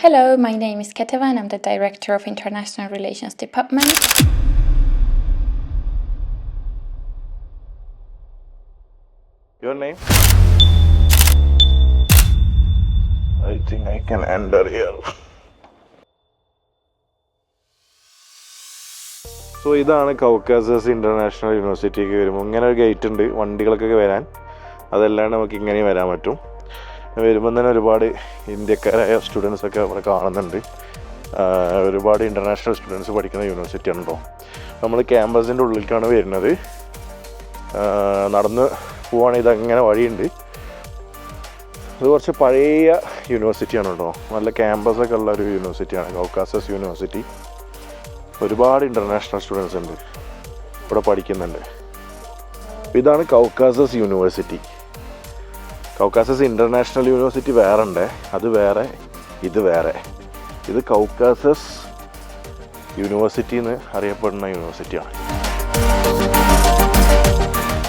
Hello, my name is Keteva and I'm the Director of International Relations Department. Your name? I think I can enter here. So ഇതാണ് കൗക്കാസസ് international യൂണിവേഴ്സിറ്റിക്ക് വരുമ്പോൾ ഇങ്ങനെ ഒരു gate ഉണ്ട് വണ്ടികൾക്കൊക്കെ വരാൻ. അതെല്ലാം നമുക്ക് ഇങ്ങനെ വരാൻ പറ്റും. വരുമ്പം തന്നെ ഒരുപാട് ഇന്ത്യക്കാരായ സ്റ്റുഡൻസൊക്കെ അവിടെ കാണുന്നുണ്ട്. ഒരുപാട് ഇൻ്റർനാഷണൽ സ്റ്റുഡൻസ് പഠിക്കുന്ന യൂണിവേഴ്സിറ്റി ആണല്ലോ. നമ്മൾ ക്യാമ്പസിൻ്റെ ഉള്ളിലേക്കാണ് വരുന്നത്. നടന്ന് പോവുകയാണെങ്കിൽ ഇതങ്ങനെ വഴിയുണ്ട്. ഇത് കുറച്ച് പഴയ യൂണിവേഴ്സിറ്റിയാണ് കേട്ടോ. നല്ല ക്യാമ്പസൊക്കെ ഉള്ള ഒരു യൂണിവേഴ്സിറ്റിയാണ് കൗക്കാസസ് യൂണിവേഴ്സിറ്റി. ഒരുപാട് ഇൻ്റർനാഷണൽ സ്റ്റുഡൻസ് ഉണ്ട് ഇവിടെ പഠിക്കുന്നുണ്ട്. ഇതാണ് കൗക്കാസസ് യൂണിവേഴ്സിറ്റി. കൗക്കാസസ് ഇൻ്റർനാഷണൽ യൂണിവേഴ്സിറ്റി വേറെ ഉണ്ട്, അത് വേറെ, ഇത് വേറെ. ഇത് കൗക്കാസസ് യൂണിവേഴ്സിറ്റി എന്ന് അറിയപ്പെടുന്ന യൂണിവേഴ്സിറ്റിയാണ്.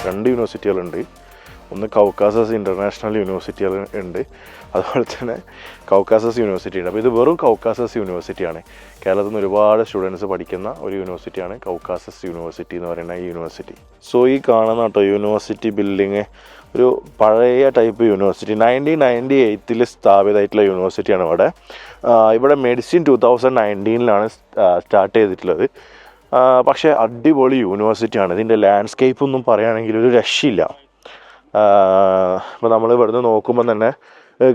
രണ്ട് യൂണിവേഴ്സിറ്റികളുണ്ട്. ഒന്ന് കൗക്കാസസ് ഇൻ്റർനാഷണൽ യൂണിവേഴ്സിറ്റികൾ ഉണ്ട്, അതുപോലെ തന്നെ കൗക്കാസസ് യൂണിവേഴ്സിറ്റി ഉണ്ട്. അപ്പോൾ ഇത് വെറും കൗക്കാസസ് യൂണിവേഴ്സിറ്റിയാണ്. കേരളത്തിൽ നിന്ന് ഒരുപാട് സ്റ്റുഡൻസ് പഠിക്കുന്ന ഒരു യൂണിവേഴ്സിറ്റിയാണ് കൗക്കാസസ് യൂണിവേഴ്സിറ്റി എന്ന് പറയുന്ന ഈ യൂണിവേഴ്സിറ്റി. സോ ഈ കാണുന്ന കേട്ടോ യൂണിവേഴ്സിറ്റി ബിൽഡിങ് ഒരു പഴയ ടൈപ്പ് യൂണിവേഴ്സിറ്റി. 1998 സ്ഥാപിതമായിട്ടുള്ള യൂണിവേഴ്സിറ്റിയാണ് ഇവിടെ. ഇവിടെ മെഡിസിൻ 2019 സ്റ്റാർട്ട് ചെയ്തിട്ടുള്ളത്. പക്ഷേ അടിപൊളി യൂണിവേഴ്സിറ്റിയാണ്. ഇതിൻ്റെ ലാൻഡ്സ്കേപ്പ് ഒന്നും പറയുകയാണെങ്കിൽ ഒരു രക്ഷയില്ല. ഇപ്പോൾ നമ്മൾ ഇവിടുന്ന് നോക്കുമ്പോൾ തന്നെ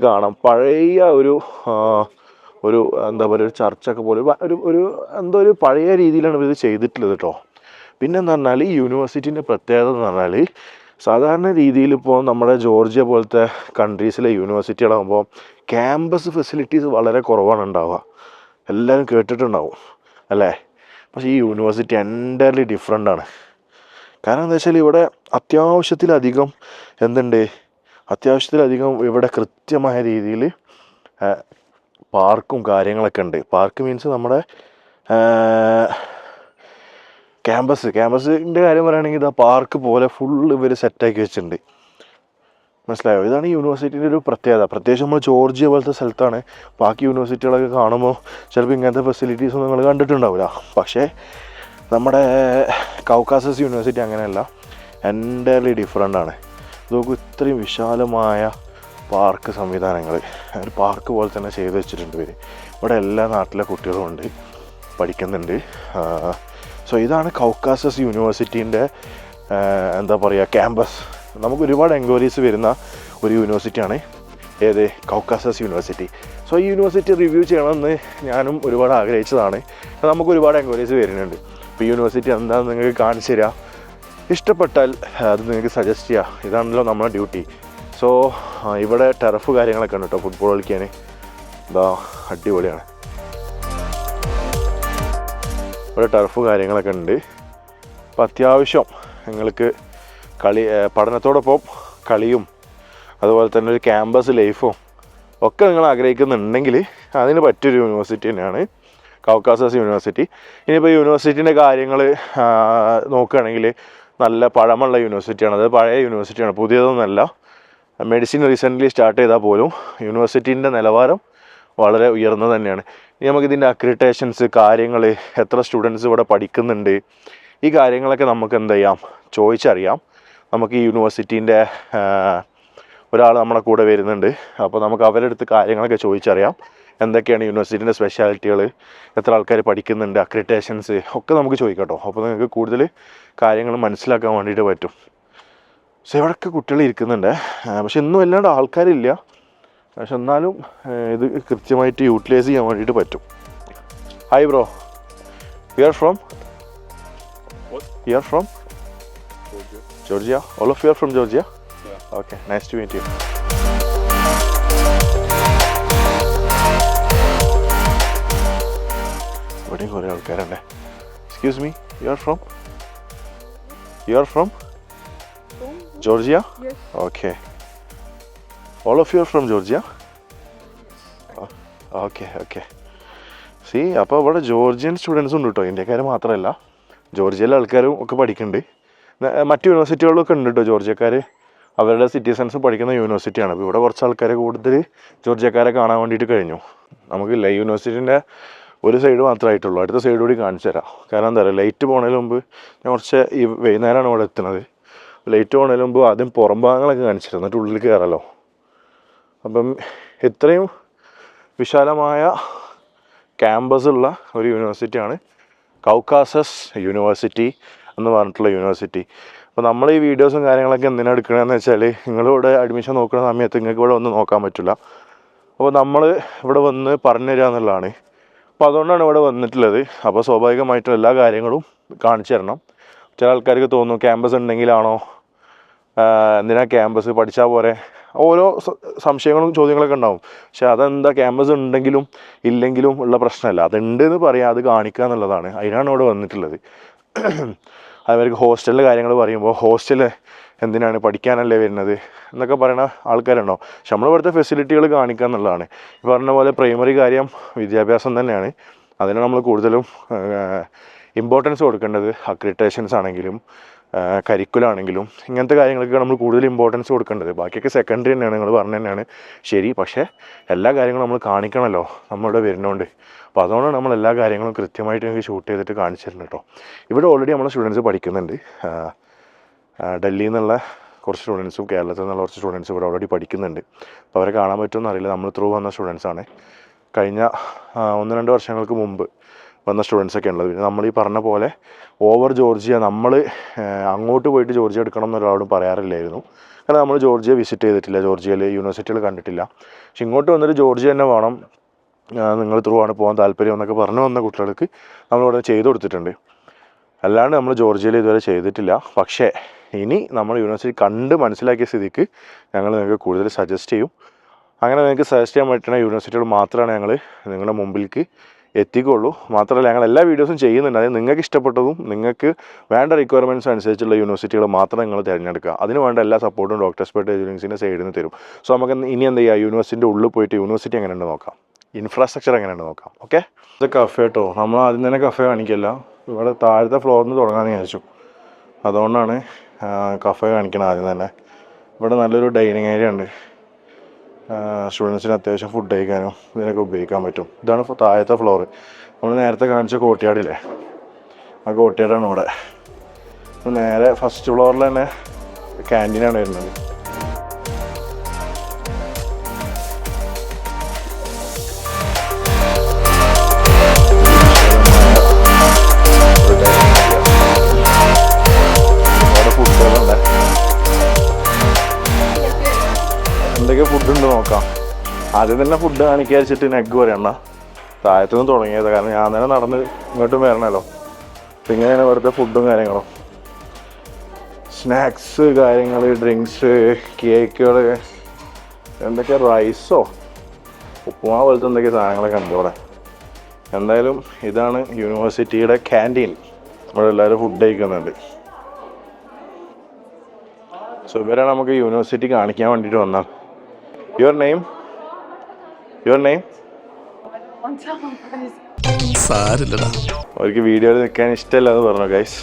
കാണാം പഴയ ഒരു എന്താ പറയുക ഒരു ചർച്ചൊക്കെ പോലെ ഒരു എന്തോ ഒരു പഴയ രീതിയിലാണ് ഇത് ചെയ്തിട്ടുള്ളത് കേട്ടോ. പിന്നെന്ന് പറഞ്ഞാൽ ഈ യൂണിവേഴ്സിറ്റീൻ്റെ പ്രത്യേകത എന്ന് പറഞ്ഞാൽ സാധാരണ രീതിയിൽ ഇപ്പോൾ നമ്മുടെ ജോർജിയ പോലത്തെ കൺട്രീസിലെ യൂണിവേഴ്സിറ്റികളാകുമ്പോൾ ക്യാമ്പസ് ഫെസിലിറ്റീസ് വളരെ കുറവാണ് ഉണ്ടാവുക. എല്ലാവരും കേട്ടിട്ടുണ്ടാവും അല്ലേ? പക്ഷേ ഈ യൂണിവേഴ്സിറ്റി എൻ്റയർലി ഡിഫറെൻ്റ് ആണ്. കാരണം എന്താ വെച്ചാൽ ഇവിടെ അത്യാവശ്യത്തിലധികം ഇവിടെ കൃത്യമായ രീതിയിൽ പാർക്കും കാര്യങ്ങളൊക്കെ ഉണ്ട്. പാർക്ക് മീൻസ് നമ്മുടെ ക്യാമ്പസിൻ്റെ കാര്യം പറയുകയാണെങ്കിൽ ഇതാ പാർക്ക് പോലെ ഫുള്ള് ഇവർ സെറ്റാക്കി വെച്ചിട്ടുണ്ട്. മനസ്സിലായോ? ഇതാണ് ഈ യൂണിവേഴ്സിറ്റിൻ്റെ ഒരു പ്രത്യേകത. പ്രത്യേകിച്ച് നമ്മൾ ജോർജിയ പോലത്തെ സ്ഥലത്താണ്. ബാക്കി യൂണിവേഴ്സിറ്റികളൊക്കെ കാണുമ്പോൾ ചിലപ്പോൾ ഇങ്ങനത്തെ ഫെസിലിറ്റീസൊന്നും നിങ്ങൾ കണ്ടിട്ടുണ്ടാവില്ല. പക്ഷേ നമ്മുടെ കൗക്കാസസ് യൂണിവേഴ്സിറ്റി അങ്ങനെയല്ല, എൻ്റയർലി ഡിഫറെൻ്റ് ആണ്. നോക്കൂ, ഇത്രയും വിശാലമായ പാർക്ക് സംവിധാനങ്ങൾ, ഒരു പാർക്ക് പോലെ തന്നെ ചെയ്ത് വെച്ചിട്ടുണ്ട് ഇവർ. ഇവിടെ എല്ലാ നാട്ടിലെ കുട്ടികളും ഉണ്ട്, പഠിക്കുന്നുണ്ട്. സോ ഇതാണ് കൗക്കാസസ് യൂണിവേഴ്സിറ്റീൻ്റെ എന്താ പറയുക ക്യാമ്പസ്. നമുക്ക് ഒരുപാട് എൻക്വയറീസ് വരുന്ന ഒരു യൂണിവേഴ്സിറ്റിയാണ് ഏത് കൗക്കാസസ് യൂണിവേഴ്സിറ്റി. സോ ഈ യൂണിവേഴ്സിറ്റി റിവ്യൂ ചെയ്യണമെന്ന് ഞാനും ഒരുപാട് ആഗ്രഹിച്ചതാണ്. നമുക്ക് ഒരുപാട് എൻക്വയറീസ് വരുന്നുണ്ട്. ഇപ്പോൾ ഈ യൂണിവേഴ്സിറ്റി എന്താണെന്ന് നിങ്ങൾക്ക് കാണിച്ചു തരാം. ഇഷ്ടപ്പെട്ടാൽ അത് നിങ്ങൾക്ക് സജസ്റ്റ് ചെയ്യാം. ഇതാണല്ലോ നമ്മുടെ ഡ്യൂട്ടി. സോ ഇവിടെ ടെറഫ് കാര്യങ്ങളൊക്കെ ഉണ്ട് കേട്ടോ ഫുട്ബോൾ കളിക്കാൻ. എന്താ അടിപൊളിയാണ്. ഇവിടെ ടർഫ് കാര്യങ്ങളൊക്കെ ഉണ്ട്. അപ്പോൾ അത്യാവശ്യം നിങ്ങൾക്ക് പഠനത്തോടൊപ്പം കളിയും അതുപോലെ തന്നെ ഒരു ക്യാമ്പസ് ലൈഫും ഒക്കെ നിങ്ങൾ ആഗ്രഹിക്കുന്നുണ്ടെങ്കിൽ അതിന് പറ്റിയൊരു യൂണിവേഴ്സിറ്റി തന്നെയാണ് കൗക്കാസസ് യൂണിവേഴ്സിറ്റി. ഇനിയിപ്പോൾ യൂണിവേഴ്സിറ്റീൻ്റെ കാര്യങ്ങൾ നോക്കുകയാണെങ്കിൽ നല്ല പഴമയുള്ള യൂണിവേഴ്സിറ്റിയാണ്. അത് പഴയ യൂണിവേഴ്സിറ്റിയാണ്, പുതിയതൊന്നുമല്ല. മെഡിസിൻ റീസെൻ്റ്ലി സ്റ്റാർട്ട് ചെയ്താൽ പോലും യൂണിവേഴ്സിറ്റീൻ്റെ നിലവാരം വളരെ ഉയർന്നത് തന്നെയാണ്. ഇനി നമുക്കിതിൻ്റെ അക്രിഡിറ്റേഷൻസ് കാര്യങ്ങൾ, എത്ര സ്റ്റുഡൻസ് ഇവിടെ പഠിക്കുന്നുണ്ട്, ഈ കാര്യങ്ങളൊക്കെ നമുക്ക് എന്ത് ചെയ്യാം, ചോദിച്ചറിയാം. നമുക്ക് ഈ യൂണിവേഴ്സിറ്റീൻ്റെ ഒരാൾ നമ്മുടെ കൂടെ വരുന്നുണ്ട്. അപ്പോൾ നമുക്ക് അവരുടെ അടുത്ത് കാര്യങ്ങളൊക്കെ ചോദിച്ചറിയാം. എന്തൊക്കെയാണ് യൂണിവേഴ്സിറ്റീൻ്റെ സ്പെഷ്യാലിറ്റികൾ, എത്ര ആൾക്കാർ പഠിക്കുന്നുണ്ട്, അക്രിഡിറ്റേഷൻസ് ഒക്കെ നമുക്ക് ചോദിക്കാം കേട്ടോ. അപ്പോൾ നിങ്ങൾക്ക് കൂടുതൽ കാര്യങ്ങൾ മനസ്സിലാക്കാൻ വേണ്ടിയിട്ട് പറ്റും. സോ ഇവിടെയൊക്കെ കുട്ടികൾ ഇരിക്കുന്നുണ്ട്. പക്ഷെ ഇന്നും വല്ലാണ്ട് ആൾക്കാരില്ല. പക്ഷെ എന്നാലും ഇത് കൃത്യമായിട്ട് യൂട്ടിലൈസ് ചെയ്യാൻ വേണ്ടിയിട്ട് പറ്റും. Hi bro, you are from Georgia? All of you are from Georgia? Yeah. Okay, nice to meet you. ഇവിടെ കുറേ ആൾക്കാരുണ്ട്. Excuse me, you are from Georgia? Yes. Okay. All of you are from Georgia? Okay. See, അപ്പോൾ ഇവിടെ Georgian സ്റ്റുഡൻസും ഉണ്ട് കേട്ടോ. ഇന്ത്യക്കാർ മാത്രമല്ല, ജോർജിയയിലെ ആൾക്കാരും ഒക്കെ പഠിക്കുന്നുണ്ട്. മറ്റ് യൂണിവേഴ്സിറ്റികളിലൊക്കെ ഉണ്ട് കേട്ടോ ജോർജിയക്കാർ. അവരുടെ സിറ്റിസൺസ് പഠിക്കുന്ന യൂണിവേഴ്സിറ്റിയാണ്. അപ്പോൾ ഇവിടെ കുറച്ച് ആൾക്കാർ കൂടുതൽ ജോർജിയക്കാരെ കാണാൻ വേണ്ടിയിട്ട് കഴിഞ്ഞു. നമുക്ക് യൂണിവേഴ്സിറ്റീൻ്റെ ഒരു സൈഡ് മാത്രമായിട്ടുള്ളൂ, അടുത്ത സൈഡ് കൂടി കാണിച്ചു തരാം. കാരണം എന്താ പറയുക, ലൈറ്റ് പോകുന്നതിന് മുമ്പ് ഞാൻ കുറച്ച് ഈ വൈകുന്നേരമാണ് ഇവിടെ എത്തുന്നത്. ലൈറ്റ് പോകുന്നതിന് മുമ്പ് ആദ്യം പുറം ഭാഗങ്ങളൊക്കെ കാണിച്ചിട്ട് എന്നിട്ട് ഉള്ളിൽ കയറാമല്ലോ. അപ്പം ഇത്രയും വിശാലമായ ക്യാമ്പസ് ഉള്ള ഒരു യൂണിവേഴ്സിറ്റിയാണ് കൗക്കാസസ് യൂണിവേഴ്സിറ്റി എന്ന് പറഞ്ഞിട്ടുള്ള യൂണിവേഴ്സിറ്റി. അപ്പോൾ നമ്മൾ ഈ വീഡിയോസും കാര്യങ്ങളൊക്കെ എന്തിനാണ് എടുക്കണമെന്ന് വെച്ചാൽ, നിങ്ങളിവിടെ അഡ്മിഷൻ നോക്കുന്ന സമയത്ത് നിങ്ങൾക്ക് ഇവിടെ വന്ന് നോക്കാൻ പറ്റില്ല. അപ്പോൾ നമ്മൾ ഇവിടെ വന്ന് പറഞ്ഞു തരിക എന്നുള്ളതാണ്. അപ്പോൾ അതുകൊണ്ടാണ് ഇവിടെ വന്നിട്ടുള്ളത്. അപ്പോൾ സ്വാഭാവികമായിട്ടും എല്ലാ കാര്യങ്ങളും കാണിച്ചു തരണം. ചില ആൾക്കാർക്ക് തോന്നും ക്യാമ്പസ് ഉണ്ടെങ്കിലാണോ, എന്തിനാ ക്യാമ്പസ്, പഠിച്ചാൽ പോരെ, ഓരോ സംശയങ്ങളും ചോദ്യങ്ങളൊക്കെ ഉണ്ടാവും. പക്ഷെ അതെന്താ, ക്യാമ്പസ് ഉണ്ടെങ്കിലും ഇല്ലെങ്കിലും ഉള്ള പ്രശ്നമല്ല, അതുണ്ട് എന്ന് പറയാം, അത് കാണിക്കുക എന്നുള്ളതാണ്. അതിനാണ് ഇവിടെ വന്നിട്ടുള്ളത്. അവർക്ക് ഹോസ്റ്റലിലെ കാര്യങ്ങൾ പറയുമ്പോൾ ഹോസ്റ്റല് എന്തിനാണ്, പഠിക്കാനല്ലേ വരുന്നത് എന്നൊക്കെ പറയുന്ന ആൾക്കാരുണ്ടാവും. പക്ഷെ നമ്മളിവിടുത്തെ ഫെസിലിറ്റികൾ കാണിക്കുക എന്നുള്ളതാണ്. ഈ പറഞ്ഞ പോലെ പ്രൈമറി കാര്യം വിദ്യാഭ്യാസം തന്നെയാണ്. അതിന് നമ്മൾ കൂടുതലും ഇമ്പോർട്ടൻസ് കൊടുക്കേണ്ടത്. അക്രിഡിറ്റേഷൻസ് ആണെങ്കിലും കരിക്കുലാണെങ്കിലും ഇങ്ങനത്തെ കാര്യങ്ങൾക്ക് നമ്മൾ കൂടുതൽ ഇമ്പോർട്ടൻസ് കൊടുക്കേണ്ടത്. ബാക്കിയൊക്കെ സെക്കൻഡറി തന്നെയാണ്, നിങ്ങൾ പറഞ്ഞ തന്നെയാണ് ശരി. പക്ഷേ എല്ലാ കാര്യങ്ങളും നമ്മൾ കാണിക്കണമല്ലോ നമ്മളിവിടെ വരുന്നതുകൊണ്ട്. അപ്പോൾ അതുകൊണ്ടാണ് നമ്മൾ എല്ലാ കാര്യങ്ങളും കൃത്യമായിട്ട് എനിക്ക് ഷൂട്ട് ചെയ്തിട്ട് കാണിച്ചു തരുന്നത് കേട്ടോ. ഇവിടെ ഓൾറെഡി നമ്മൾ സ്റ്റുഡൻസ് പഠിക്കുന്നുണ്ട്. ഡൽഹിയിൽ നിന്നുള്ള കുറച്ച് സ്റ്റുഡൻസും കേരളത്തിൽ നിന്നുള്ള കുറച്ച് സ്റ്റുഡൻസും ഇവിടെ ഓൾറെഡി പഠിക്കുന്നുണ്ട്. അപ്പോൾ അവരെ കാണാൻ പറ്റുമെന്ന് അറിയില്ല. നമ്മൾ ത്രൂ വന്ന സ്റ്റുഡൻസാണ്. കഴിഞ്ഞ 1-2 വർഷങ്ങൾക്ക് മുമ്പ് വന്ന സ്റ്റുഡൻസൊക്കെ ഉള്ളത്. പിന്നെ നമ്മൾ ഈ പറഞ്ഞ പോലെ ഓവർ ജോർജിയ, നമ്മൾ അങ്ങോട്ട് പോയിട്ട് ജോർജിയ എടുക്കണം എന്നൊരാളോടും പറയാറില്ലായിരുന്നു. കാരണം നമ്മൾ ജോർജിയ വിസിറ്റ് ചെയ്തിട്ടില്ല, ജോർജിയയിൽ യൂണിവേഴ്സിറ്റികൾ കണ്ടിട്ടില്ല. പക്ഷെ ഇങ്ങോട്ട് വന്നിട്ട് ജോർജിയ തന്നെ വേണം, നിങ്ങൾ ത്രൂ ആണ് പോകാൻ താല്പര്യം എന്നൊക്കെ പറഞ്ഞു വന്ന കുട്ടികൾക്ക് നമ്മളിവിടെ ചെയ്തു കൊടുത്തിട്ടുണ്ട്. അല്ലാണ്ട് നമ്മൾ ജോർജിയയിൽ ഇതുവരെ ചെയ്തിട്ടില്ല. പക്ഷേ ഇനി നമ്മൾ യൂണിവേഴ്സിറ്റി കണ്ട് മനസ്സിലാക്കിയ സ്ഥിതിക്ക് ഞങ്ങൾ നിങ്ങൾക്ക് കൂടുതൽ സജസ്റ്റ് ചെയ്യും. അങ്ങനെ നിങ്ങൾക്ക് സജസ്റ്റ് ചെയ്യാൻ പറ്റുന്ന യൂണിവേഴ്സിറ്റികൾ മാത്രമാണ് ഞങ്ങൾ നിങ്ങളുടെ മുമ്പിലേക്ക് എത്തിക്കുള്ളൂ. മാത്രമല്ല ഞങ്ങൾ എല്ലാ വീഡിയോസും ചെയ്യുന്നുണ്ട്. അതായത് നിങ്ങൾക്ക് ഇഷ്ടപ്പെട്ടതും നിങ്ങൾക്ക് വേണ്ട റിക്വയർമെൻറ്റ്സ് അനുസരിച്ചുള്ള യൂണിവേഴ്സിറ്റികൾ മാത്രം നിങ്ങൾ തിരഞ്ഞെടുക്കുക. അതിന് വേണ്ട എല്ലാ സപ്പോർട്ടും ഡോക്ടർ എക്സ്പെർട്ട് ഏജൻസിൻ്റെ സൈഡിൽ നിന്ന് തരും. സോ നമുക്ക് ഇനി എന്ത് ചെയ്യുക, യൂണിവേഴ്സിറ്റിൻ്റെ ഉള്ളിൽ പോയിട്ട് യൂണിവേഴ്സിറ്റി എങ്ങനെയുണ്ട് നോക്കാം, ഇൻഫ്രാസ്ട്രക്ചർ എങ്ങനെയുണ്ട് നോക്കാം. ഓക്കെ, ഇത് കഫേ കേട്ടോ. നമ്മൾ ആദ്യം തന്നെ കഫേ കാണിക്കില്ല, ഇവിടെ താഴത്തെ ഫ്ലോറിൽ നിന്ന് തുടങ്ങാമെന്ന് വിചാരിച്ചു. അതുകൊണ്ടാണ് കഫേ കാണിക്കണം ആദ്യം തന്നെ. ഇവിടെ നല്ലൊരു ഡൈനിങ് ഏരിയ ഉണ്ട്. സ്റ്റുഡൻസിന് അത്യാവശ്യം ഫുഡ് കഴിക്കാനും ഇതിനൊക്കെ ഉപയോഗിക്കാൻ പറ്റും. ഇതാണ് താഴത്തെ ഫ്ലോറ്. നമ്മൾ നേരത്തെ കാണിച്ച കോർട്ട്യാർഡില്ലേ, ആ കോർട്ട്യാർഡാണ് ഇവിടെ. നേരെ ഫസ്റ്റ് ഫ്ലോറിൽ തന്നെ ക്യാൻറ്റീനാണ് വരുന്നത്. എന്തൊക്കെ ഫുഡുണ്ട് നോക്കാം. ആദ്യം തന്നെ ഫുഡ് കാണിക്കുക വെച്ചിട്ട് നെഗ് പറയണ്ട, താഴത്തുനിന്ന് തുടങ്ങിയത്. കാരണം ഞാൻ തന്നെ നടന്ന് ഇങ്ങോട്ടും വരണമല്ലോ. അപ്പം ഇങ്ങനെയാണ് ഇവിടുത്തെ ഫുഡും കാര്യങ്ങളും. സ്നാക്സ് കാര്യങ്ങൾ, ഡ്രിങ്ക്സ്, കേക്കുകൾ, എന്തൊക്കെ റൈസോ ഉപ്പുമാ പോലത്തെ എന്തൊക്കെ സാധനങ്ങളൊക്കെ ഉണ്ട് ഇവിടെ. എന്തായാലും ഇതാണ് യൂണിവേഴ്സിറ്റിയുടെ ക്യാൻറ്റീൻ. ഇവിടെ എല്ലാവരും ഫുഡ് കഴിക്കുന്നുണ്ട്. സോ ഇവരാണ് നമുക്ക് യൂണിവേഴ്സിറ്റി കാണിക്കാൻ വേണ്ടിയിട്ട് വന്നാൽ. Your name? അവർക്ക് വീഡിയോയിൽ നിൽക്കാൻ ഇഷ്ടമല്ല എന്ന് പറഞ്ഞു ഗൈസ്.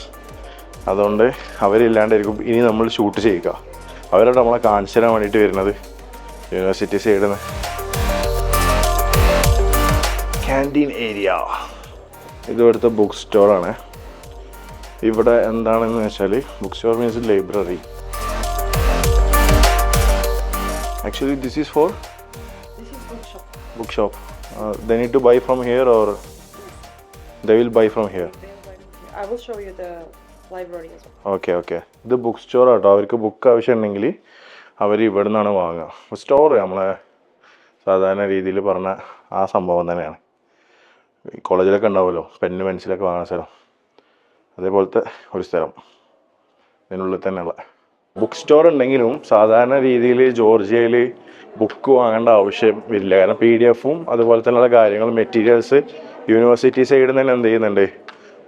അതുകൊണ്ട് അവരില്ലാണ്ടായിരിക്കും ഇനി നമ്മൾ ഷൂട്ട് ചെയ്യുക. അവരോട് നമ്മളെ കാണിച്ചു തരാൻ വേണ്ടിയിട്ട് വരുന്നത് യൂണിവേഴ്സിറ്റി സൈഡിൽ നിന്ന്. Canteen area. ഇത് ഇവിടുത്തെ ബുക്ക് സ്റ്റോറാണ്. ഇവിടെ എന്താണെന്ന് വെച്ചാൽ book store means library. Actually, this is bookshop. They need to buy from here, or they will buy from here. I will show you the library as well. Okay. ഇത് book store ആട്ടോ. അവർക്ക് book ആവശ്യമുണ്ടെങ്കിൽ അവർ ഇവിടെ നിന്നാണ് വാങ്ങുക. Store നമ്മളെ സാധാരണ രീതിയിൽ പറഞ്ഞ ആ സംഭവം തന്നെയാണ്. കോളേജിലൊക്കെ ഉണ്ടാവുമല്ലോ പെന്ന് പെൻസിലൊക്കെ വാങ്ങുന്ന സ്ഥലം, അതേപോലത്തെ ഒരു സ്ഥലം ഇതിനുള്ളിൽ തന്നെയുള്ള ബുക്ക് സ്റ്റോർ ഉണ്ടെങ്കിലും സാധാരണ രീതിയിൽ ജോർജിയയിൽ ബുക്ക് വാങ്ങേണ്ട ആവശ്യം ഇല്ല. കാരണം PDF-ഉം അതുപോലെ തന്നെയുള്ള കാര്യങ്ങളും മെറ്റീരിയൽസ് യൂണിവേഴ്സിറ്റി സൈഡിൽ നിന്ന് തന്നെ എന്ത് ചെയ്യുന്നുണ്ട്,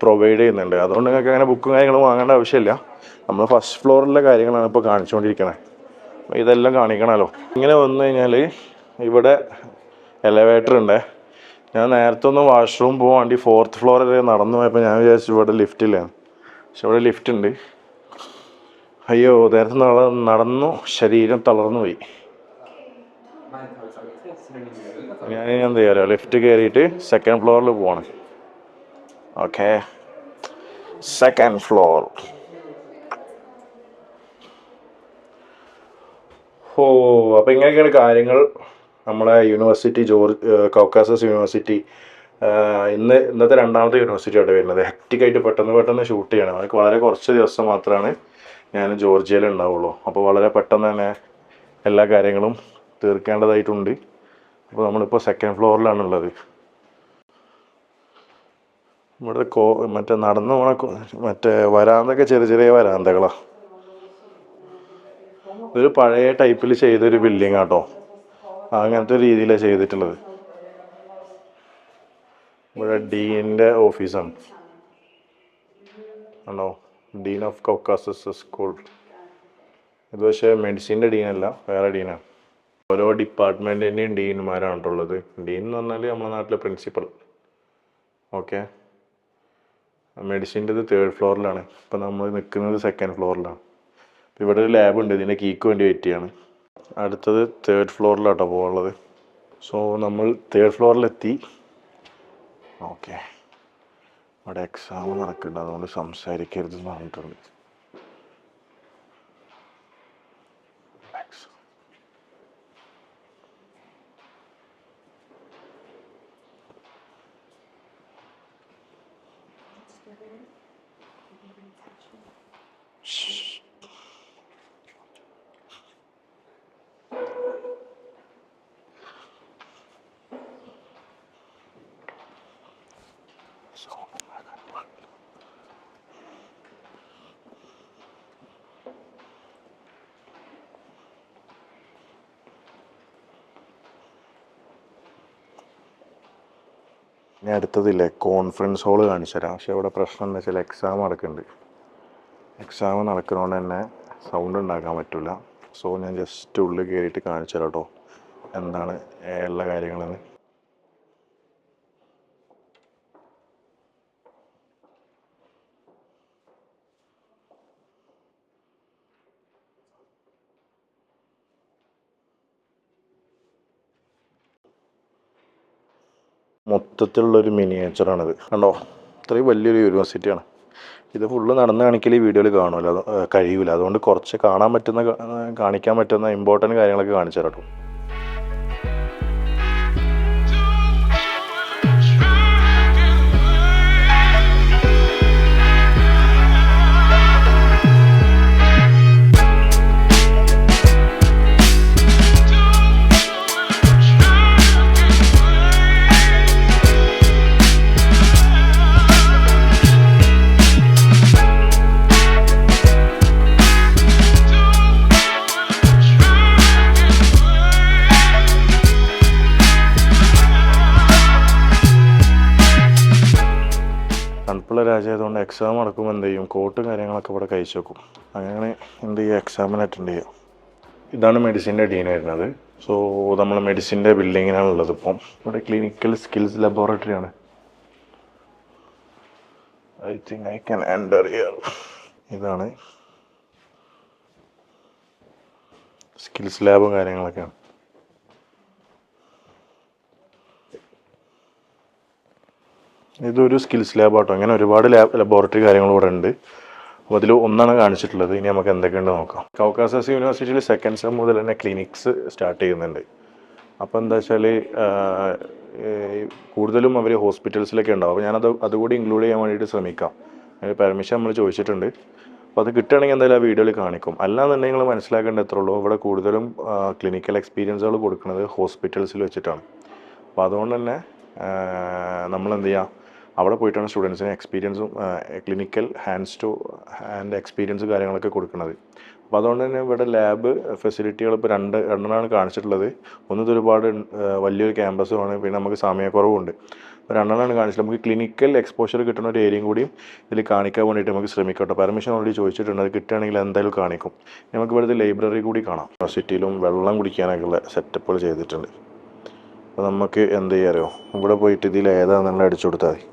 പ്രൊവൈഡ് ചെയ്യുന്നുണ്ട്. അതുകൊണ്ട് നിങ്ങൾക്ക് അങ്ങനെ ബുക്കും കാര്യങ്ങളും വാങ്ങേണ്ട ആവശ്യമില്ല. നമ്മൾ ഫസ്റ്റ് ഫ്ലോറിലെ കാര്യങ്ങളാണ് ഇപ്പോൾ കാണിച്ചുകൊണ്ടിരിക്കുന്നത്. ഇതെല്ലാം കാണിക്കണമല്ലോ. ഇങ്ങനെ വന്നു കഴിഞ്ഞാൽ ഇവിടെ എലവേറ്റർ ഉണ്ട്. ഞാൻ നേരത്തെ ഒന്ന് വാഷ്റൂം പോകാൻ വേണ്ടി 4th ഫ്ലോർ വരെ നടന്നു പോയപ്പോൾ ഞാൻ വിചാരിച്ചു ഇവിടെ ലിഫ്റ്റില്ലാന്ന്. പക്ഷെ ഇവിടെ ലിഫ്റ്റ് ഉണ്ട്. അയ്യോ, നേരത്തെ നടന്നു ശരീരം തളർന്നു പോയി. ഞാൻ എന്ത് ചെയ്യാലോ ലിഫ്റ്റ് കയറിയിട്ട് സെക്കൻഡ് ഫ്ലോറിൽ പോവാണ്. Okay, second floor. ഓ, അപ്പോൾ ഇങ്ങനെയൊക്കെയാണ് കാര്യങ്ങൾ. നമ്മളെ യൂണിവേഴ്സിറ്റി കൗക്കാസസ് യൂണിവേഴ്സിറ്റി ഇന്നത്തെ രണ്ടാമത്തെ യൂണിവേഴ്സിറ്റി ആയിട്ട് വരുന്നത്. ഹെക്റ്റിക്കായിട്ട് പെട്ടെന്ന് ഷൂട്ട് ചെയ്യണം. അതൊക്കെ വളരെ കുറച്ച് ദിവസം മാത്രമാണ് ഞാൻ ജോർജിയയിൽ ഉണ്ടാവുള്ളൂ. അപ്പോൾ വളരെ പെട്ടെന്ന് തന്നെ എല്ലാ കാര്യങ്ങളും തീർക്കേണ്ടതായിട്ടുണ്ട്. അപ്പോൾ നമ്മളിപ്പോൾ സെക്കൻഡ് ഫ്ലോറിലാണുള്ളത്. ഇവിടെ മറ്റേ നടന്നു പോണ മറ്റേ വരാന്തൊക്കെ ചെറിയ വരാന്തകളാണ്. ഇതൊരു പഴയ ടൈപ്പിൽ ചെയ്തൊരു ബിൽഡിംഗ് ആട്ടോ. അങ്ങനത്തെ രീതിയിലാണ് ചെയ്തിട്ടുള്ളത്. ഇവിടെ ഡീൻ്റെ ഓഫീസാണ്. ആണോ, ഡീൻ ഓഫ് കൗക്കാസസ് സ്കൂൾ. ഇത് പക്ഷേ മെഡിസിൻ്റെ ഡീനല്ല, വേറെ ഡീനാണ്. ഓരോ ഡിപ്പാർട്ട്മെൻറ്റിൻ്റെയും ഡീന്മാരാണുള്ളത്. ഡീൻ എന്ന് പറഞ്ഞാൽ നമ്മുടെ നാട്ടിലെ പ്രിൻസിപ്പൽ. Okay, മെഡിസിൻ്റെത് 3rd ഫ്ലോറിലാണ്. ഇപ്പം നമ്മൾ നിൽക്കുന്നത് സെക്കൻഡ് ഫ്ലോറിലാണ്. ഇവിടെ ഒരു ലാബ് ഉണ്ട്, ഇതിൻ്റെ കീക്ക് വേണ്ടി വെയിറ്റ് ചെയ്യാണ്. അടുത്തത് 3rd ഫ്ലോറിലാട്ടോ പോകാനുള്ളത്. സോ നമ്മൾ 3rd ഫ്ലോറിലെത്തി. ഓക്കെ, അവിടെ എക്സാം നടക്കുന്നുണ്ട്, അതുകൊണ്ട് സംസാരിക്കരുതെന്ന് പറഞ്ഞിട്ടുണ്ട്. ഇനി അടുത്തതില്ലേ കോൺഫറൻസ് ഹാള് കാണിച്ചു തരാം. പക്ഷെ ഇവിടെ പ്രശ്നം എന്താ വെച്ചാൽ എക്സാം നടക്കുന്നുണ്ട്. എക്സാം നടക്കുന്നതുകൊണ്ട് തന്നെ സൗണ്ട് ഉണ്ടാക്കാൻ പറ്റില്ല. സോ ഞാൻ ജസ്റ്റ് ഉള്ളിൽ കയറിയിട്ട് കാണിച്ചു തരാം കേട്ടോ എന്താണ് എല്ലാ കാര്യങ്ങളെന്ന്. മൊത്തത്തിലുള്ളൊരു മിനിയേച്ചറാണിത് കണ്ടോ. ഇത്രയും വലിയൊരു യൂണിവേഴ്സിറ്റിയാണ്. ഇത് ഫുള്ള് നടന്ന് കാണിക്കൽ ഈ വീഡിയോയിൽ കാണുമല്ലോ, കഴിയൂല. അതുകൊണ്ട് കുറച്ച് കാണിക്കാൻ പറ്റുന്ന ഇമ്പോർട്ടൻറ്റ് കാര്യങ്ങളൊക്കെ കാണിച്ചു തരാം കേട്ടോ. തണുപ്പുള്ള രാജ്യമായതുകൊണ്ട് എക്സാം നടക്കുമ്പോൾ എന്ത് ചെയ്യും, കോട്ടും കാര്യങ്ങളൊക്കെ ഇവിടെ കഴിച്ചു വെക്കും. അങ്ങനെ എന്ത് ചെയ്യുക, എക്സാമിന് അറ്റൻഡ് ചെയ്യുക. ഇതാണ് മെഡിസിൻ്റെ ഡീൻ വരുന്നത്. സോ നമ്മൾ മെഡിസിൻ്റെ ബിൽഡിങ്ങിനാണുള്ളത് ഇപ്പം. ഇവിടെ ക്ലിനിക്കൽ സ്കിൽസ് ലബോറട്ടറി ആണ്. I think I can enter here. ഇതാണ് സ്കിൽസ് ലാബും കാര്യങ്ങളൊക്കെയാണ്. ഇതൊരു സ്കിൽസ് ലാബ് ആട്ടോ. അങ്ങനെ ഒരുപാട് ലബോറട്ടറി കാര്യങ്ങളും ഇവിടെ ഉണ്ട്. അപ്പോൾ അതിൽ ഒന്നാണ് കാണിച്ചിട്ടുള്ളത്. ഇനി നമുക്ക് എന്തൊക്കെയുണ്ട് നോക്കാം. കൗക്കാസസ് യൂണിവേഴ്സിറ്റിയിൽ സെക്കൻഡ് സെം മുതൽ തന്നെ ക്ലിനിക്സ് സ്റ്റാർട്ട് ചെയ്യുന്നുണ്ട്. അപ്പോൾ എന്താ വെച്ചാൽ കൂടുതലും അവർ ഹോസ്പിറ്റൽസിലൊക്കെ ഉണ്ടാവും. അപ്പോൾ അതുകൂടി ഇൻക്ലൂഡ് ചെയ്യാൻ വേണ്ടിയിട്ട് ശ്രമിക്കാം. അതിന് പെർമിഷൻ നമ്മൾ ചോദിച്ചിട്ടുണ്ട്. അപ്പോൾ അത് കിട്ടുകയാണെങ്കിൽ എന്തായാലും ആ വീഡിയോയിൽ കാണിക്കും. അല്ലാന്നുണ്ടെങ്കിൽ നിങ്ങൾ മനസ്സിലാക്കേണ്ട എത്ര ഉള്ളൂ, ഇവിടെ കൂടുതലും ക്ലിനിക്കൽ എക്സ്പീരിയൻസുകൾ കൊടുക്കുന്നത് ഹോസ്പിറ്റൽസിൽ വെച്ചിട്ടാണ്. അപ്പോൾ അതുകൊണ്ട് തന്നെ നമ്മളെന്ത് ചെയ്യുക, അവിടെ പോയിട്ടാണ് സ്റ്റുഡൻസിന് എക്സ്പീരിയൻസും ക്ലിനിക്കൽ ഹാൻഡ് എക്സ്പീരിയൻസ് കാര്യങ്ങളൊക്കെ കൊടുക്കുന്നത്. അപ്പോൾ അതുകൊണ്ട് തന്നെ ഇവിടെ ലാബ് ഫെസിലിറ്റികൾ ഇപ്പോൾ രണ്ടെണ്ണമാണ് കാണിച്ചിട്ടുള്ളത്. ഒന്ന് ഒരുപാട് വലിയൊരു ക്യാമ്പസുമാണ്, പിന്നെ നമുക്ക് സമയക്കുറവുണ്ട്. അപ്പോൾ രണ്ടെണ്ണമാണ് കാണിച്ചിട്ടുള്ളത്. നമുക്ക് ക്ലിനിക്കൽ എക്സ്പോഷർ കിട്ടുന്ന ഒരു ഏരിയയും കൂടിയും ഇതിൽ കാണിക്കാൻ വേണ്ടിയിട്ട് നമുക്ക് ശ്രമിക്കട്ടെ. പെർമിഷൻ ഓൾറെഡി ചോദിച്ചിട്ടുണ്ട്. അത് കിട്ടുകയാണെങ്കിൽ എന്തായാലും കാണിക്കും. നമുക്ക് ഇവിടുത്തെ ലൈബ്രറി കൂടി കാണാം. യൂണിവേഴ്സിറ്റിയിലും വെള്ളം കുടിക്കാനൊക്കെയുള്ള സെറ്റപ്പുകൾ ചെയ്തിട്ടുണ്ട്. അപ്പോൾ നമുക്ക് എന്ത് ചെയ്യാറോ, ഇവിടെ പോയിട്ട് ഇതിൽ ഏതാണെന്നുള്ള അടിച്ചു കൊടുത്താൽ മതി.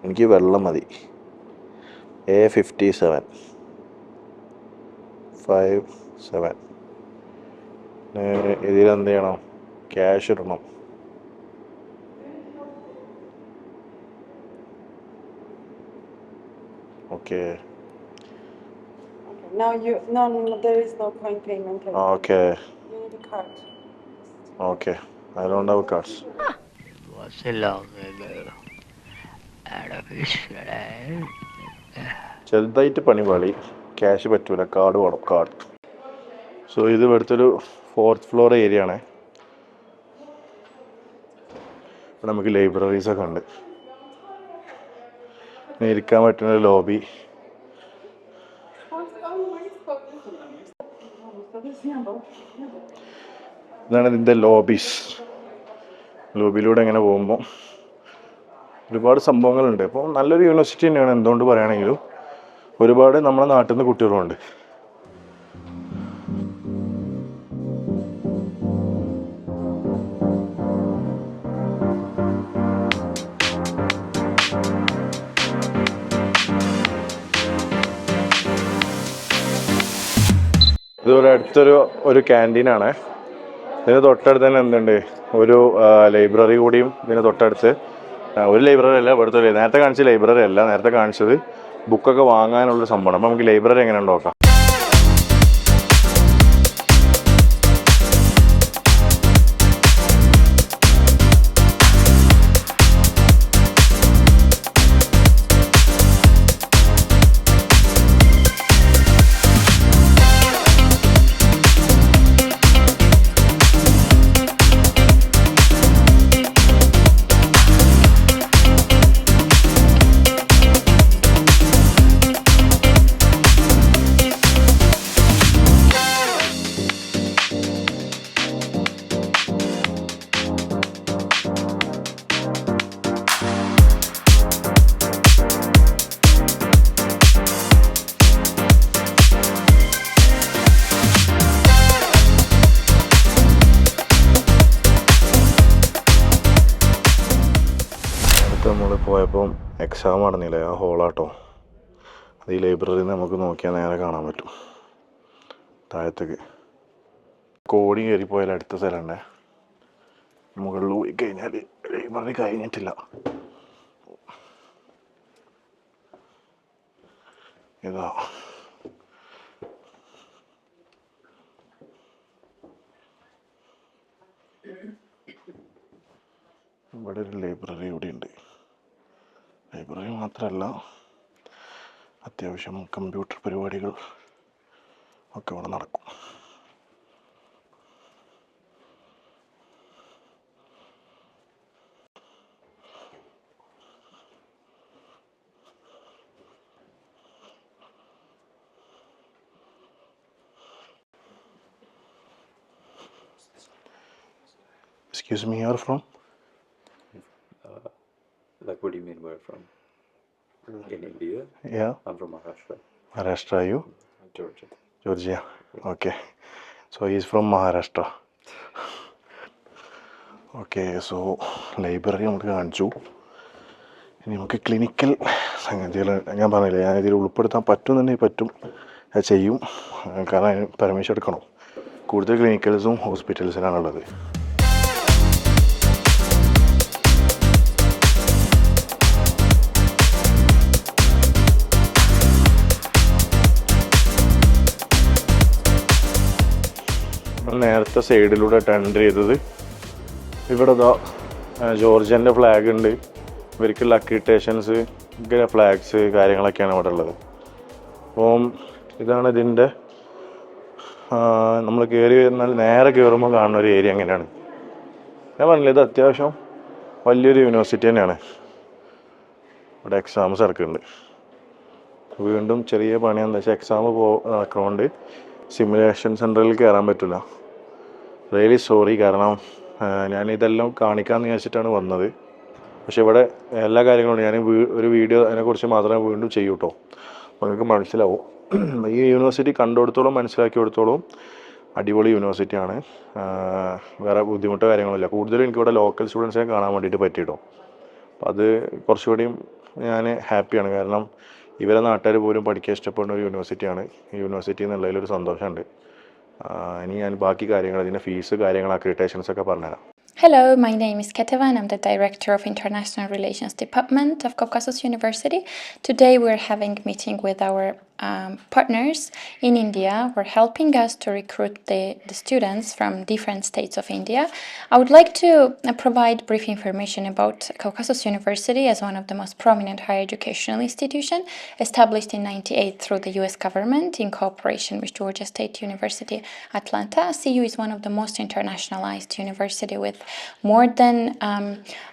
എനിക്ക് വെള്ളം മതി. A57 ഇതിലെന്ത് ചെയ്യണം, ക്യാഷ് ഇടണം. Okay. Okay. Now no, there is no coin payment. Okay. You need a card. Okay. I don't have cards. Was a long ago. Out of his life. ചെറുതായിട്ട് പണി പാളി. ക്യാഷ് പറ്റൂല, കാർഡ് വേണം, card. So ഇത് ഇവിടുത്തെ ഒരു 4th floor area ആണ്. ഇവിടെ നമുക്ക് ലൈബ്രറീസൊക്കെ ഉണ്ട്. പിന്നെ ഇരിക്കാൻ പറ്റുന്ന ഒരു ലോബി. ഇതാണ് ഇതിൻ്റെ ലോബീസ്. ലോബിയിലൂടെ ഇങ്ങനെ പോകുമ്പോൾ ഒരുപാട് സംഭവങ്ങളുണ്ട്. അപ്പോൾ നല്ലൊരു യൂണിവേഴ്സിറ്റി തന്നെയാണ് എന്തുകൊണ്ട് പറയുകയാണെങ്കിലും. ഒരുപാട് നമ്മുടെ നാട്ടിൽ നിന്ന് കുട്ടികളുണ്ട്. ഇതുപോലെ അടുത്തൊരു ക്യാൻറ്റീനാണ്. ഇതിന് തൊട്ടടുത്ത് തന്നെ എന്തുണ്ട്, ഒരു ലൈബ്രറി കൂടിയും ഇതിന് തൊട്ടടുത്ത്. ഒരു ലൈബ്രറി അല്ല, ഇവിടുത്തെ നേരത്തെ കാണിച്ച ലൈബ്രറി അല്ല, നേരത്തെ കാണിച്ചത് ബുക്കൊക്കെ വാങ്ങാനുള്ളൊരു സംഭവമാണ്. അപ്പോൾ നമുക്ക് ലൈബ്രറി എങ്ങനെ നോക്കാം. നമ്മൾ പോയപ്പം എക്സാം നടന്നില്ലേ, ആ ഹോളാട്ടോ. അത് ഈ ലൈബ്രറിയിൽ നിന്ന് നമുക്ക് നോക്കിയാൽ നേരെ കാണാൻ പറ്റും താഴത്തേക്ക്. കോടി കയറിപ്പോയാൽ അടുത്ത സ്ഥലമുണ്ടേ. മുകളിൽ പോയി കഴിഞ്ഞാൽ ലൈബ്രറി കഴിഞ്ഞിട്ടില്ല. ഇതാ ഇവിടെ ഒരു ലൈബ്രറി കൂടി ഉണ്ട്. ലൈബ്രറി മാത്രമല്ല, അത്യാവശ്യം കമ്പ്യൂട്ടർ പരിപാടികൾ ഒക്കെ ഇവിടെ നടക്കും. Excuse me, you are from? Like, what do you mean where from? In India? Yeah. I'm from Maharashtra. Maharashtra, you? Georgia. Georgia. Okay. So he is from Maharashtra. Okay, so library നമുക്ക് കാണിച്ചു. ഇനി നമുക്ക് clinical സംഗതികൾ ഞാൻ പറഞ്ഞില്ലേ, ഞാൻ ഇതിൽ ഉൾപ്പെടുത്താൻ പറ്റുമെന്നുണ്ടെങ്കിൽ പറ്റും, അത് ചെയ്യും. കാരണം അതിന് പെർമിഷൻ എടുക്കണം. കൂടുതൽ ക്ലിനിക്കൽസും ഹോസ്പിറ്റൽസിലാണുള്ളത്. നേരത്തെ സൈഡിലൂടെ എൻ്റർ ചെയ്തത്. ഇവിടെ ജോർജിയൻ്റെ ഫ്ലാഗ് ഉണ്ട്. ഇവർക്കുള്ള അക്രിഡിറ്റേഷൻസ്, ഫ്ലാഗ്സ് കാര്യങ്ങളൊക്കെയാണ് ഇവിടെ ഉള്ളത്. അപ്പം ഇതാണ് ഇതിൻ്റെ, നമ്മൾ കയറി വരുന്നാൽ നേരെ കയറുമ്പോൾ കാണുന്ന ഒരു ഏരിയ എങ്ങനെയാണ്. ഞാൻ പറഞ്ഞില്ല, ഇത് അത്യാവശ്യം വലിയൊരു യൂണിവേഴ്സിറ്റി തന്നെയാണ്. ഇവിടെ എക്സാംസ് നടക്കുന്നുണ്ട്. വീണ്ടും ചെറിയ പണി എന്താ വെച്ചാൽ, എക്സാം നടക്കുന്നതുകൊണ്ട് സിമുലേഷൻ സെൻറ്ററിൽ കയറാൻ പറ്റില്ല. റിയലി സോറി, കാരണം ഞാനിതെല്ലാം കാണിക്കാമെന്ന് വിചാരിച്ചിട്ടാണ് വന്നത്. പക്ഷേ ഇവിടെ എല്ലാ കാര്യങ്ങളും ഞാൻ ഒരു വീഡിയോ അതിനെക്കുറിച്ച് മാത്രമേ വീണ്ടും ചെയ്യൂ കേട്ടോ. അപ്പോൾ നിങ്ങൾക്ക് മനസ്സിലാവും. ഈ യൂണിവേഴ്സിറ്റി കണ്ടെടുത്തോളം മനസ്സിലാക്കി കൊടുത്തോളം അടിപൊളി യൂണിവേഴ്സിറ്റിയാണ്. വേറെ ബുദ്ധിമുട്ടോ കാര്യങ്ങളില്ല. കൂടുതലും എനിക്കിവിടെ ലോക്കൽ സ്റ്റുഡൻസിനെ കാണാൻ വേണ്ടിയിട്ട് പറ്റിയിട്ടോ. അപ്പോൾ അത് കുറച്ചുകൂടിയും ഞാൻ ഹാപ്പിയാണ്. കാരണം ഇവരെ നാട്ടുകാർ പോലും പഠിക്കാൻ ഇഷ്ടപ്പെടുന്ന ഒരു യൂണിവേഴ്സിറ്റിയാണ്. ഈ യൂണിവേഴ്സിറ്റി എന്നുള്ളതിലൊരു സന്തോഷമുണ്ട്. ഇനി ഞാൻ ബാക്കി കാര്യങ്ങൾ, ഇതിൻ്റെ ഫീസ് കാര്യങ്ങൾ, അക്രിഡിറ്റേഷൻസ് ഒക്കെ പറഞ്ഞുതരാം. Hello, my name is Keteva and I'm the Director of International Relations Department of Caucasus University. Today we're having a meeting with our partners in India who are helping us to recruit the students from different states of India. I would like to provide brief information about Caucasus University as one of the most prominent higher educational institutions established in 1998 through the US government in cooperation with Georgia State University, Atlanta. CU is one of the most internationalized university with more than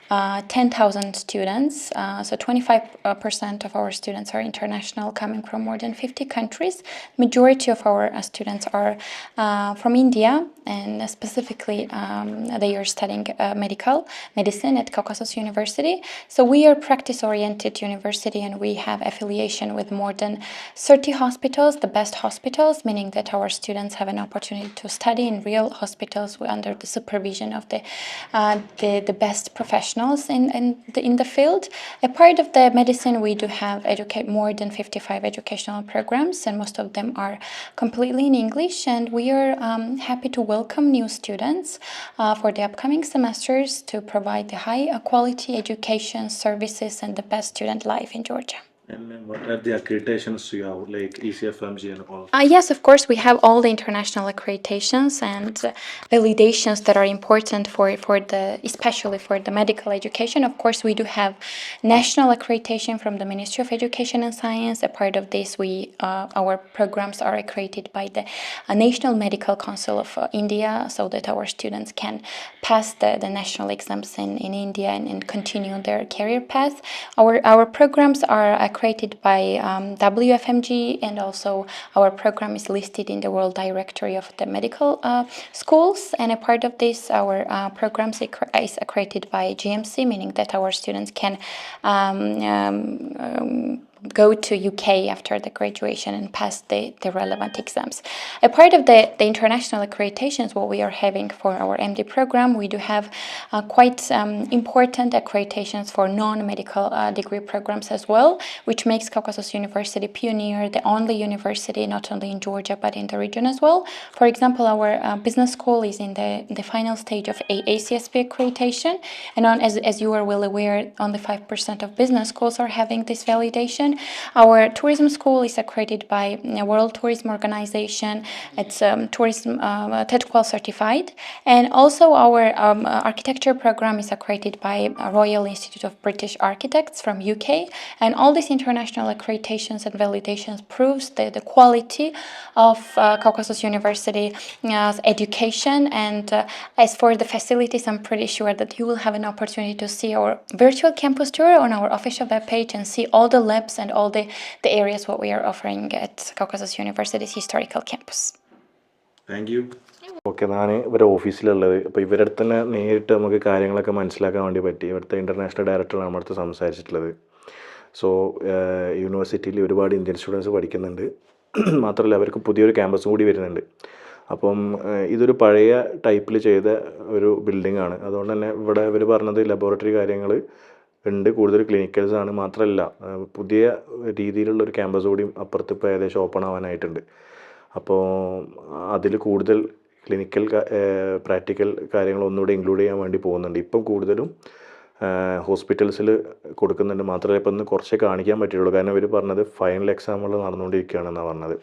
10,000 students. So 25% of our students are international, coming from more than 50 countries. Majority of our students are from India, and specifically they are studying medicine at Caucasus University. So we are practice-oriented university, and we have affiliation with more than 30 hospitals, the best hospitals, meaning that our students have an opportunity to study in real hospitals under the supervision of the best professionals in the field. A part of the medicine, we do have more than 55 educational programs, and most of them are completely in English. And we are happy to welcome new students for the upcoming semesters to provide the high quality education services and the best student life in Georgia. And then what are the accreditations you have, like ECFMG and all? Yes, of course, we have all the international accreditations and validations that are important especially for the medical education. Of course, we do have national accreditation from the Ministry of Education and Science. A part of this, our programs are accredited by the National Medical Council of India, so that our students can pass the national exams in India and continue their career path. Our programs are accredited by WFMG, and also our program is listed in the World Directory of the Medical Schools. And a part of this, our programs is accredited by GMC, meaning that our students can go to UK after the graduation and pass the relevant exams. A part of the international accreditations, what we are having for our MD program, we do have quite important accreditations for non-medical degree programs as well, which makes Caucasus University pioneer, the only university not only in Georgia but in the region as well. For example, our business school is in the final stage of ACSB accreditation, and as you are well aware, only 5% of business schools are having this validation. Our tourism school is accredited by World Tourism Organization. It's tourism TEDQual certified, and also our architecture program is accredited by Royal Institute of British Architects from UK. And all these international accreditations and validations proves the quality of Caucasus University education. And as for the facilities, I'm pretty sure that you will have an opportunity to see our virtual campus tour on our official webpage and see all the labs and all the areas what we are offering at Caucasus University's historical campus. Thank you. Okay, ഞാൻ ഇവരുടെ ഓഫീസിലുള്ളത്. അപ്പോൾ ഇവരുടെ അടുത്ത് തന്നെ നേരിട്ട് നമുക്ക് കാര്യങ്ങളൊക്കെ മനസ്സിലാക്കാൻ വേണ്ടി പറ്റി. ഇവിടുത്തെ ഇൻ്റർനാഷണൽ ഡയറക്ടറാണ് നമ്മുടെ അടുത്ത് സംസാരിച്ചിട്ടുള്ളത്. സോ യൂണിവേഴ്സിറ്റിയിൽ ഒരുപാട് ഇന്ത്യൻ സ്റ്റുഡൻസ് പഠിക്കുന്നുണ്ട്. മാത്രമല്ല അവർക്ക് പുതിയൊരു ക്യാമ്പസും കൂടി വരുന്നുണ്ട്. അപ്പം ഇതൊരു പഴയ ടൈപ്പിൽ ചെയ്ത ഒരു ബിൽഡിംഗ് ആണ്. അതുകൊണ്ട് തന്നെ ഇവിടെ ഇവർ പറഞ്ഞത് ലബോറട്ടറി കാര്യങ്ങൾ ഉണ്ട്, കൂടുതൽ ക്ലിനിക്കൽസാണ്. മാത്രമല്ല പുതിയ രീതിയിലുള്ളൊരു ക്യാമ്പസ് കൂടി അപ്പുറത്ത് ഇപ്പോൾ ഏകദേശം ഓപ്പൺ ആവാനായിട്ടുണ്ട്. അപ്പോൾ അതിൽ കൂടുതൽ ക്ലിനിക്കൽ പ്രാക്ടിക്കൽ കാര്യങ്ങൾ ഒന്നുകൂടെ ഇൻക്ലൂഡ് ചെയ്യാൻ വേണ്ടി പോകുന്നുണ്ട്. ഇപ്പം കൂടുതലും ഹോസ്പിറ്റൽസിൽ കൊടുക്കുന്നുണ്ട്. മാത്രമല്ല ഇപ്പം ഇന്ന് കുറച്ചേ കാണിക്കാൻ പറ്റുള്ളൂ, കാരണം ഇവർ പറഞ്ഞത് ഫൈനൽ എക്സാമുകൾ നടന്നുകൊണ്ടിരിക്കുകയാണെന്നാണ് പറഞ്ഞത്.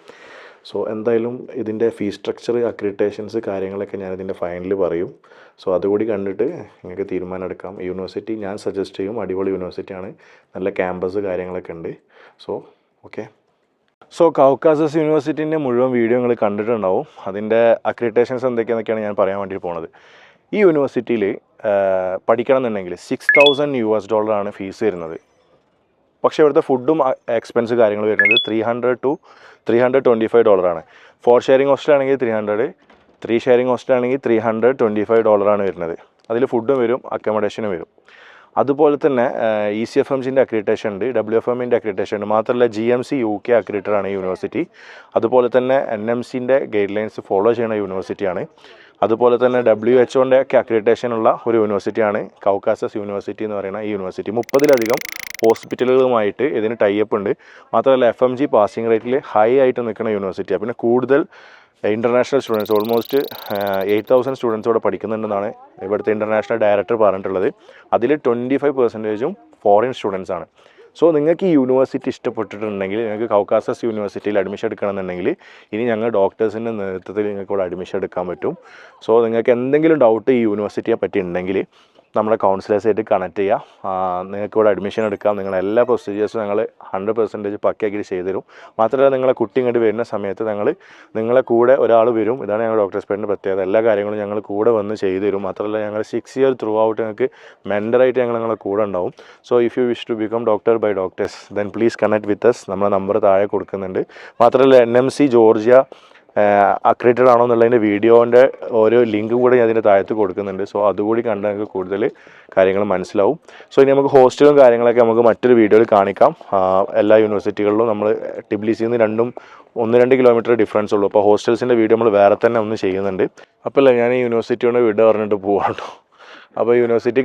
സോ എന്തായാലും ഇതിൻ്റെ ഫീസ് സ്ട്രക്ചർ, അക്രിഡിറ്റേഷൻസ് കാര്യങ്ങളൊക്കെ ഞാനിതിൻ്റെ ഫൈനൽ പറയും. സോ അതുകൂടി കണ്ടിട്ട് നിങ്ങൾക്ക് തീരുമാനം എടുക്കാം. യൂണിവേഴ്സിറ്റി ഞാൻ സജസ്റ്റ് ചെയ്യും, അടിപൊളി യൂണിവേഴ്സിറ്റിയാണ്, നല്ല ക്യാമ്പസ് കാര്യങ്ങളൊക്കെ ഉണ്ട്. So okay. സോ കൗക്കാസസ് യൂണിവേഴ്സിറ്റീൻ്റെ മുഴുവൻ വീഡിയോ നിങ്ങൾ കണ്ടിട്ടുണ്ടാവും. അതിൻ്റെ അക്രിഡിറ്റേഷൻസ് എന്തൊക്കെയാണെന്നൊക്കെയാണ് ഞാൻ പറയാൻ വേണ്ടി പോകുന്നത്. ഈ യൂണിവേഴ്സിറ്റിയിൽ പഠിക്കണം എന്നുണ്ടെങ്കിൽ $6,000 ഫീസ് വരുന്നത്. പക്ഷേ ഇവിടുത്തെ ഫുഡും എക്സ്പെൻസ് കാര്യങ്ങൾ വരുന്നത് $300 to $325. 4 ഷെയറിംഗ് ഹോസ്റ്റലാണെങ്കിൽ 300, 3 ഷെയറിംഗ് ഹോസ്റ്റലാണെങ്കിൽ $325 വരുന്നത്. അതിൽ ഫുഡും വരും, അക്കോമഡേഷനും വരും. അതുപോലെ തന്നെ ECFMGൻ്റെ അക്രിഡിറ്റേഷൻ ഉണ്ട്, WFMൻ്റെ അക്രിഡിറ്റേഷൻ ഉണ്ട്. മാത്രമല്ല GMC UK അക്രിഡിറ്ററാണ് ഈ യൂണിവേഴ്സിറ്റി. അതുപോലെ തന്നെ NMCൻ്റെ ഗൈഡ് ലൈൻസ് ഫോളോ ചെയ്യുന്ന യൂണിവേഴ്സിറ്റിയാണ്. അതുപോലെ തന്നെ WHO ഒക്കെ അക്രിഡിറ്റേഷനുള്ള ഒരു യൂണിവേഴ്സിറ്റിയാണ് കൗക്കാസസ് യൂണിവേഴ്സിറ്റി എന്ന് പറയുന്ന ഈ യൂണിവേഴ്സിറ്റി. 30-ലധികം ഹോസ്പിറ്റലുകളുമായിട്ട് ഇതിന് ടൈപ്പ് ഉണ്ട്. മാത്രമല്ല FMG പാസിംഗ് റേറ്റിൽ ഹൈ ആയിട്ട് നിൽക്കുന്ന യൂണിവേഴ്സിറ്റിയാണ്. പിന്നെ കൂടുതൽ ഇൻ്റർനാഷണൽ സ്റ്റുഡൻസ് ഓൾമോസ്റ്റ് 8,000 സ്റ്റുഡൻസ് ഇവിടെ പഠിക്കുന്നുണ്ടെന്നാണ് ഇവിടുത്തെ ഇൻ്റർനാഷണൽ ഡയറക്ടർ പറഞ്ഞിട്ടുള്ളത്. അതിൽ 25% ഫോറിൻ സ്റ്റുഡൻസ് ആണ്. സോ നിങ്ങൾക്ക് ഈ യൂണിവേഴ്സിറ്റി ഇഷ്ടപ്പെട്ടിട്ടുണ്ടെങ്കിൽ, നിങ്ങൾക്ക് കൗക്കാസസ് യൂണിവേഴ്സിറ്റിയിൽ അഡ്മിഷൻ എടുക്കണമെന്നുണ്ടെങ്കിൽ ഇനി ഞങ്ങൾ ഡോക്ടേഴ്സിൻ്റെ നേതൃത്വത്തിൽ നിങ്ങൾക്ക് ഇവിടെ അഡ്മിഷൻ എടുക്കാൻ പറ്റും. സോ നിങ്ങൾക്ക് എന്തെങ്കിലും ഡൗട്ട് ഈ യൂണിവേഴ്സിറ്റിയെ പറ്റി ഉണ്ടെങ്കിൽ നമ്മളെ കൗൺസിലേഴ്സായിട്ട് കണക്ട് ചെയ്യുക. നിങ്ങൾക്ക് ഇവിടെ അഡ്മിഷൻ എടുക്കാം. നിങ്ങളെ എല്ലാ പ്രൊസീജിയേഴ്സും ഞങ്ങൾ 100% പക്കയാക്കി ചെയ്തു തരും. മാത്രമല്ല നിങ്ങളെ കുട്ടി ഇങ്ങോട്ട് വരുന്ന സമയത്ത് നിങ്ങളെ കൂടെ ഒരാൾ വരും. ഇതാണ് ഞങ്ങൾ ഡോക്ടേഴ്സ് പേരിൻ്റെ പ്രത്യേകത. എല്ലാ കാര്യങ്ങളും ഞങ്ങൾ കൂടെ വന്ന് ചെയ്തു തരും. മാത്രമല്ല ഞങ്ങൾ 6 year ത്രൂ ഔട്ട് നിങ്ങൾക്ക് മെൻറ്ററായിട്ട് ഞങ്ങൾ നിങ്ങളെ കൂടെ ഉണ്ടാവും. So if you wish to become doctor by doctors then please connect with us. നമ്മളെ നമ്പർ താഴെ കൊടുക്കുന്നുണ്ട്. മാത്രമല്ല NMC ജോർജിയ അക്രഡിറ്റഡ് ആണോ എന്നുള്ളതിൻ്റെ വീഡിയോൻ്റെ ഓരോ ലിങ്ക് കൂടെ ഞാൻ അതിൻ്റെ താഴത്ത് കൊടുക്കുന്നുണ്ട്. സോ അതുകൂടി കണ്ടാൽ നിങ്ങൾക്ക് കൂടുതൽ കാര്യങ്ങൾ മനസ്സിലാവും. സോ ഇനി നമുക്ക് ഹോസ്റ്റലും കാര്യങ്ങളൊക്കെ നമുക്ക് മറ്റൊരു വീഡിയോയിൽ കാണിക്കാം. എല്ലാ യൂണിവേഴ്സിറ്റികളിലും നമ്മൾ ടിബ്ലിസിയിൽ നിന്ന് 1-2 കിലോമീറ്റർ ഡിഫറൻസ് ഉള്ളൂ. അപ്പോൾ ഹോസ്റ്റൽസിൻ്റെ വീഡിയോ നമ്മൾ വേറെ തന്നെ ഒന്ന് ചെയ്യുന്നുണ്ട്. അപ്പോൾ ഞാൻ ഈ യൂണിവേഴ്സിറ്റിയോട് വീഡിയോ പറഞ്ഞിട്ട് പോവാം കേട്ടോ. അപ്പോൾ യൂണിവേഴ്സിറ്റി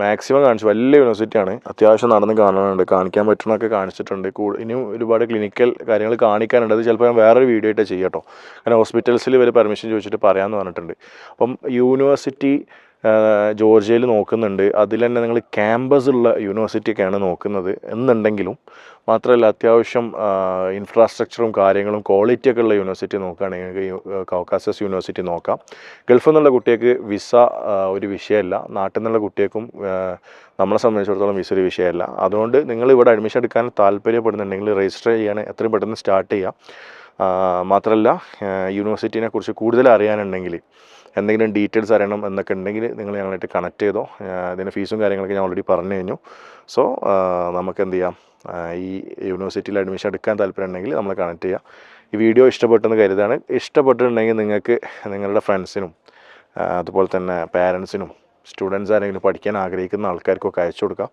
മാക്സിമം കാണിച്ചു. വലിയ യൂണിവേഴ്സിറ്റിയാണ്. അത്യാവശ്യം നടന്ന് കാണാനുണ്ട്. കാണിക്കാൻ പറ്റുന്നതൊക്കെ കാണിച്ചിട്ടുണ്ട്. ഇനിയും ഒരുപാട് ക്ലിനിക്കൽ കാര്യങ്ങൾ കാണിക്കാനുണ്ട്. അത് ചിലപ്പോൾ ഞാൻ വേറൊരു വീഡിയോ ആയിട്ട് ചെയ്യാം കേട്ടോ. കാരണം ഹോസ്പിറ്റൽസിൽ ഇവർ പെർമിഷൻ ചോദിച്ചിട്ട് പറയാമെന്ന് പറഞ്ഞിട്ടുണ്ട്. അപ്പം യൂണിവേഴ്സിറ്റി ജോർജിയയിൽ നോക്കുന്നുണ്ട്. അതിൽ തന്നെ നിങ്ങൾ ക്യാമ്പസ് ഉള്ള യൂണിവേഴ്സിറ്റിയൊക്കെയാണ് നോക്കുന്നത് എന്നുണ്ടെങ്കിലും, മാത്രമല്ല അത്യാവശ്യം ഇൻഫ്രാസ്ട്രക്ചറും കാര്യങ്ങളും ക്വാളിറ്റിയൊക്കെ ഉള്ള യൂണിവേഴ്സിറ്റി നോക്കുകയാണെങ്കിൽ നിങ്ങൾക്ക് കൗക്കാസസ് യൂണിവേഴ്സിറ്റി നോക്കാം. ഗൾഫിൽ നിന്നുള്ള കുട്ടികൾക്ക് വിസ ഒരു വിഷയമല്ല. നാട്ടിൽ നിന്നുള്ള കുട്ടികൾക്കും നമ്മളെ സംബന്ധിച്ചിടത്തോളം വിസ ഒരു വിഷയമല്ല. അതുകൊണ്ട് നിങ്ങൾ ഇവിടെ അഡ്മിഷൻ എടുക്കാൻ താല്പര്യപ്പെടുന്നുണ്ടെങ്കിൽ രജിസ്റ്റർ ചെയ്യാൻ എത്രയും പെട്ടെന്ന് സ്റ്റാർട്ട് ചെയ്യാം. മാത്രമല്ല യൂണിവേഴ്സിറ്റിനെ കുറിച്ച് കൂടുതൽ അറിയാനുണ്ടെങ്കിൽ, എന്തെങ്കിലും ഡീറ്റെയിൽസ് അറിയണം എന്നൊക്കെ ഉണ്ടെങ്കിൽ നിങ്ങൾ ഞങ്ങളായിട്ട് കണക്ട് ചെയ്തോ. അതിൻ്റെ ഫീസും കാര്യങ്ങളൊക്കെ ഞാൻ ഓൾറെഡി പറഞ്ഞു കഴിഞ്ഞു. സോ നമുക്ക് എന്ത് ചെയ്യാം, ഈ യൂണിവേഴ്സിറ്റിയിൽ അഡ്മിഷൻ എടുക്കാൻ താല്പര്യം ഉണ്ടെങ്കിൽ നമ്മൾ കണക്ട് ചെയ്യാം. ഈ വീഡിയോ ഇഷ്ടപ്പെട്ടെന്ന് കരുതാണ്. ഇഷ്ടപ്പെട്ടിട്ടുണ്ടെങ്കിൽ നിങ്ങൾക്ക് നിങ്ങളുടെ ഫ്രണ്ട്സിനും അതുപോലെ തന്നെ പാരൻസിനും സ്റ്റുഡൻസ് ആരെങ്കിലും പഠിക്കാൻ ആഗ്രഹിക്കുന്ന ആൾക്കാർക്കൊക്കെ അയച്ചു കൊടുക്കാം.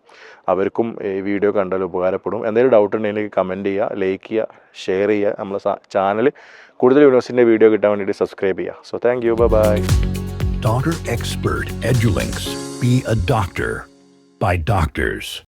അവർക്കും ഈ വീഡിയോ കണ്ടാൽ ഉപകാരപ്പെടും. എന്തെങ്കിലും ഡൗട്ട് ഉണ്ടെങ്കിൽ കമൻറ്റ് ചെയ്യുക, ലൈക്ക് ചെയ്യുക, ഷെയർ ചെയ്യുക. നമ്മളെ ചാനൽ കൂടുതൽ യൂണിവേഴ്സിറ്റിൻ്റെ വീഡിയോ കിട്ടാൻ വേണ്ടിയിട്ട് സബ്സ്ക്രൈബ് ചെയ്യുക. So thank you, bye. Doctor Expert EduLinks. Be a doctor by doctors.